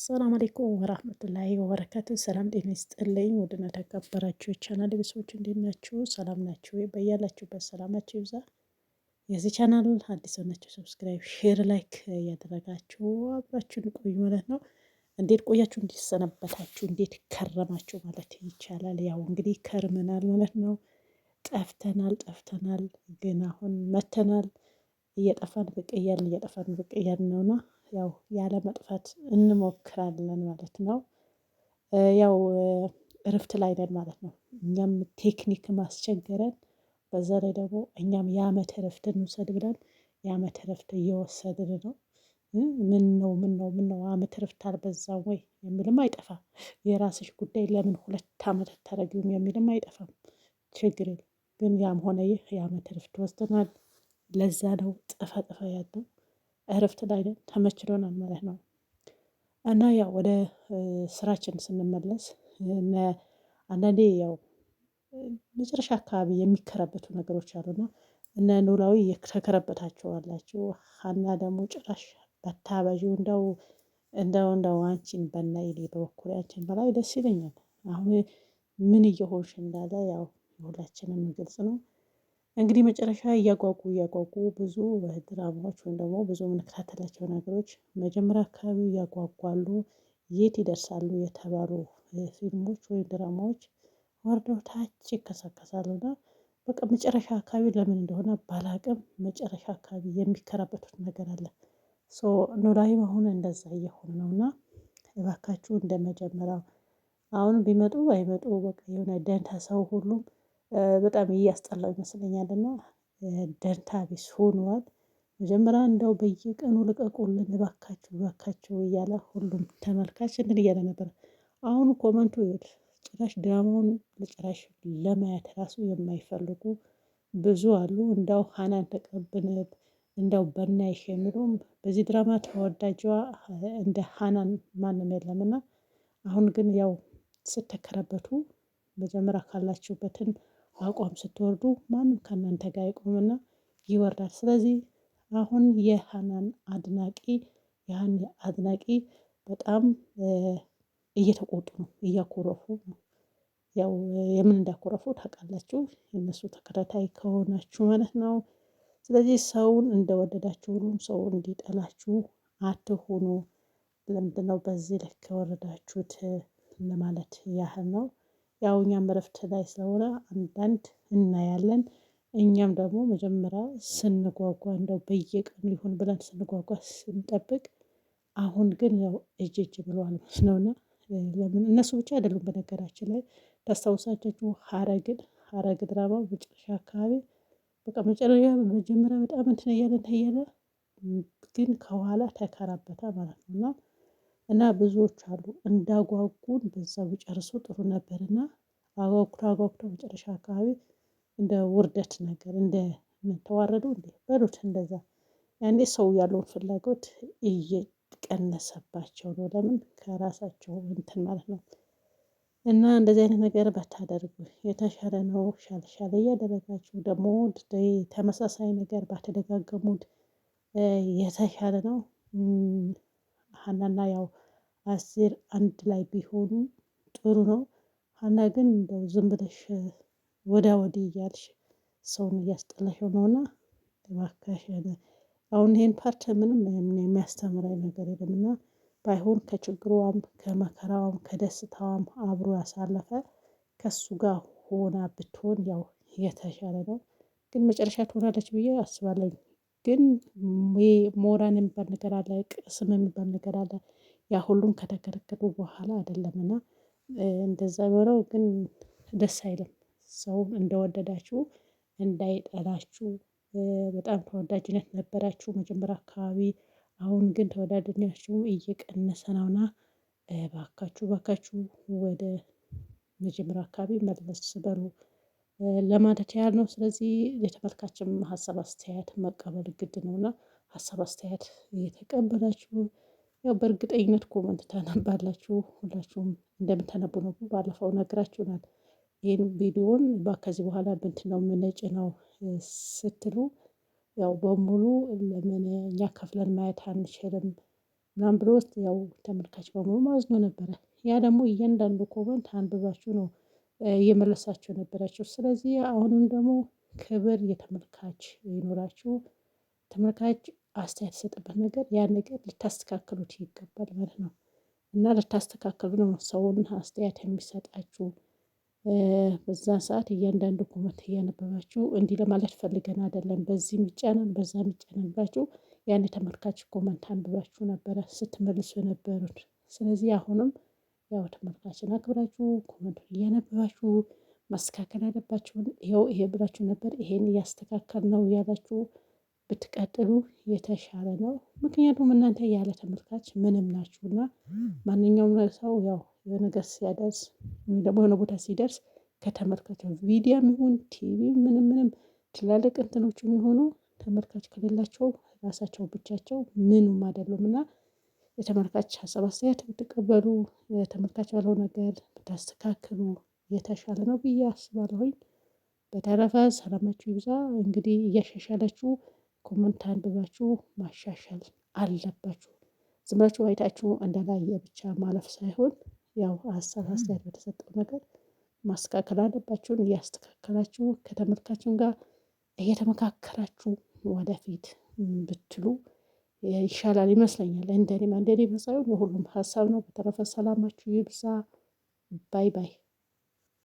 ሰላም አለይኩም ወራህመቱላሂ ወበረካቱ። ሰላም ጤና ይስጥልኝ። ውድና ተከበራችሁ የቻናል ቤተሰቦች እንዴት ናችሁ? ሰላም ናችሁ ወይ? በያላችሁበት ሰላማችሁ ይብዛ። የዚህ ቻናል አዲስ ሆናችሁ ሰብስክራይብ፣ ሼር፣ ላይክ እያደረጋችሁ አብራችሁን ቆዩ ማለት ነው። እንዴት ቆያችሁ? እንዴት ሰነበታችሁ? እንዴት ከረማችሁ ማለት ይቻላል። ያው እንግዲህ ከርመናል ማለት ነው። ጠፍተናል ግን አሁን መተናል። እየጠፋን ብቅ እያልን ነውና ያው ያለ መጥፋት እንሞክራለን ማለት ነው። ያው እረፍት ላይ ነን ማለት ነው። እኛም ቴክኒክ ማስቸገረን፣ በዛ ላይ ደግሞ እኛም የአመት እረፍት እንውሰድ ብለን የአመት እረፍት እየወሰድን ነው። ምን ነው አመት እረፍት አልበዛም ወይ የሚልም አይጠፋም። የራስሽ ጉዳይ ለምን 2 አመት አታረጊውም የሚልም አይጠፋም። ችግር የለም። ግን ያም ሆነ ይህ የአመት እረፍት ወስደናል። ለዛ ነው ጠፋ ያልነው። እረፍት ላይ ነን፣ ተመችቶናል ማለት ነው። እና ያው ወደ ስራችን ስንመለስ አንዳንዴ ያው መጨረሻ አካባቢ የሚከረበቱ ነገሮች አሉና እነ ኖላዊ የተከረበታችሁ አላችሁ። ሀና ደግሞ ጭራሽ ባታበዢው እንደው አንቺን በላይ እኔ በበኩሌ አንቺን በላይ ደስ ይለኛል። አሁን ምን እየሆንሽ እንዳለ ያው ሁላችንም ግልጽ ነው። እንግዲህ መጨረሻ እያጓጉ ብዙ ድራማዎች ወይም ደግሞ ብዙ የምንከታተላቸው ነገሮች መጀመሪያ አካባቢ ያጓጓሉ። የት ይደርሳሉ የተባሉ ፊልሞች ወይም ድራማዎች ወርደው ታች ይከሰከሳሉና በቃ መጨረሻ አካባቢ ለምን እንደሆነ ባላቅም መጨረሻ አካባቢ የሚከራበቱት ነገር አለ። ኖላዊም አሁን እንደዛ እየሆነ ነውና እባካችሁ እንደመጀመሪያው አሁን ቢመጡ ባይመጡ በቃ የሆነ ደንታ ሰው ሁሉም በጣም እያስጠላው ይመስለኛልና ደንታ ቢስ ሆኗል። መጀመሪያ እንደው በየቀኑ ልቀቁልን እባካችሁ እያለ ሁሉም ተመልካች እንትን እያለ ነበር። አሁን ኮመንቱ ይኸውልህ ጭራሽ ድራማውን ጭራሽ ለማየት ራሱ የማይፈልጉ ብዙ አሉ። እንደው ሀናን ተቀብነት እንደው በናይሽ የሚሉም በዚህ ድራማ ተወዳጇ እንደ ሀናን ማንም የለምና አሁን ግን ያው ስትከረበቱ መጀመሪያ ካላችሁበትን አቋም ስትወርዱ ማንም ከእናንተ ጋር አይቆምና ይወርዳል። ስለዚህ አሁን የሀናን አድናቂ በጣም እየተቆጡ ነው፣ እያኮረፉ ነው። ያው የምን እንዳኮረፉ ታውቃላችሁ የነሱ ተከታታይ ከሆናችሁ ማለት ነው። ስለዚህ ሰውን እንደወደዳችሁ ሁሉም ሰው እንዲጠላችሁ አትሁኑ። ለምንድነው በዚህ ልክ ከወረዳችሁት ለማለት ያህል ነው። ያው እኛም እረፍት ላይ ስለሆነ አንዳንድ እናያለን። እኛም ደግሞ መጀመሪያ ስንጓጓ እንደው በየቀኑ ይሁን ብለን ስንጓጓ ስንጠብቅ አሁን ግን ያው እጅ ብሏል ማለት ነውና ለምን እነሱ ብቻ አይደሉም በነገራችን ላይ ታስታውሳችሁ ሀረግ ድራማ መጨረሻ አካባቢ በቃ መጀመሪያ በጣም እንትን እያለ ግን ከኋላ ተከራበተ ማለት ነው። እና ብዙዎች አሉ እንዳጓጉን በዛው ቢጨርሱ ጥሩ ነበርና አጓጉተው መጨረሻ አካባቢ እንደ ውርደት ነገር እንደ ምን ተዋረዱ እንዴ በሉት እንደዛ ያኔ ሰው ያለውን ፍላጎት እየቀነሰባቸው ነው። ለምን ከራሳቸው እንትን ማለት ነው። እና እንደዚህ አይነት ነገር ባታደርጉ የተሻለ ነው። ሻል እያደረጋችሁ ደግሞ ተመሳሳይ ነገር ባትደጋገሙት የተሻለ ነው። ሀናና ያው አስቴር አንድ ላይ ቢሆኑ ጥሩ ነው። ሀና ግን እንደው ዝም ብለሽ ወዲያ ወዲህ እያልሽ ሰውን እያስጠላሽው ነውና እባክሽን አሁን ይሄን ፓርት ምንም የሚያስተምረኝ ነገር የለምና ባይሆን ከችግሯም ከመከራዋም ከደስታዋም አብሮ ያሳለፈ ከእሱ ጋር ሆና ብትሆን ያው የተሻለ ነው። ግን መጨረሻ ትሆናለች ብዬ አስባለሁ። ግን ሞራን የሚባል ነገር አለ፣ ቅስም የሚባል ነገር አለ። ያ ሁሉም ከተከለከሉ በኋላ አይደለምና እንደዛ ቢሆን ግን ደስ አይልም። ሰው እንደወደዳችሁ እንዳይጠላችሁ በጣም ተወዳጅነት ነበራችሁ መጀመሪያ አካባቢ። አሁን ግን ተወዳጅነታችሁ እየቀነሰ ነውና እባካችሁ ወደ መጀመሪያ አካባቢ መለስ በሉ ለማለት ያህል ነው። ስለዚህ የተመልካችም ሀሳብ አስተያየት መቀበል ግድ ነውና ሀሳብ አስተያየት እየተቀበላችሁ ያው በእርግጠኝነት ኮመንት ታነባላችሁ። ሁላችሁም እንደምታነቡ ነው ባለፈው ነግራችሁናል። ይሄን ቪዲዮውን ከዚህ በኋላ በእንትን ነው የምንጭነው ስትሉ ያው በሙሉ ለምን እኛ ከፍለን ማየት አንችልም ምናምን ብሎ ውስጥ ያው ተመልካች በሙሉ ማዝኖ ነበረ። ያ ደግሞ እያንዳንዱ ኮመንት አንብባችሁ ነው እየመለሳችሁ ነበራችሁ። ስለዚህ አሁንም ደግሞ ክብር የተመልካች ይኖራችሁ። ተመልካች አስተያየት የሰጠበት ነገር ያን ነገር ልታስተካክሉት ይገባል ማለት ነው። እና ልታስተካክሉ ነው ሰውን አስተያየት የሚሰጣችሁ። በዛን ሰዓት እያንዳንዱ ኮመንት እያነበባችሁ እንዲህ ለማለት ፈልገን አይደለም በዚህ የሚጫነን በዛ የሚጫነን ብላችሁ ያን የተመልካች ኮመንት አንብባችሁ ነበረ ስትመልሱ የነበሩት። ስለዚህ አሁንም ያው ተመልካችን አክብራችሁ ኮመንቱን እያነበባችሁ ማስተካከል ያለባችሁን ይኸው ይሄ ብላችሁ ነበር ይሄን እያስተካከልን ነው እያላችሁ ብትቀጥሉ የተሻለ ነው። ምክንያቱም እናንተ ያለ ተመልካች ምንም ናችሁና ማንኛውም ሰው ያው የሆነ ነገር ሲያደርስ ወይም ደግሞ የሆነ ቦታ ሲደርስ ከተመልካች ቪዲዮም ይሁን ቲቪ ምንም ትላልቅ እንትኖችም ይሁኑ ተመልካች ከሌላቸው ራሳቸው ብቻቸው ምኑም አይደሉምና የተመልካች ሀሳብ አስተያየት ብትቀበሉ የተመልካች ያለው ነገር ብታስተካክሉ የተሻለ ነው ብዬ አስባለሁኝ። በተረፈ ሰላማችሁ ይብዛ። እንግዲህ እያሻሻላችሁ ኮመንት አንብባችሁ ማሻሻል አለባችሁ። ዝም ብላችሁ አይታችሁ እንዳላየ ብቻ ማለፍ ሳይሆን ያው ሀሳብ አስተያየት በተሰጠው ነገር ማስተካከል አለባችሁን እያስተካከላችሁ ከተመልካቹም ጋር እየተመካከራችሁ ወደፊት ብትሉ ይሻላል ይመስለኛል። እንደኔ ሳይሆን የሁሉም ሀሳብ ነው። በተረፈ ሰላማችሁ ይብዛ። ባይ ባይ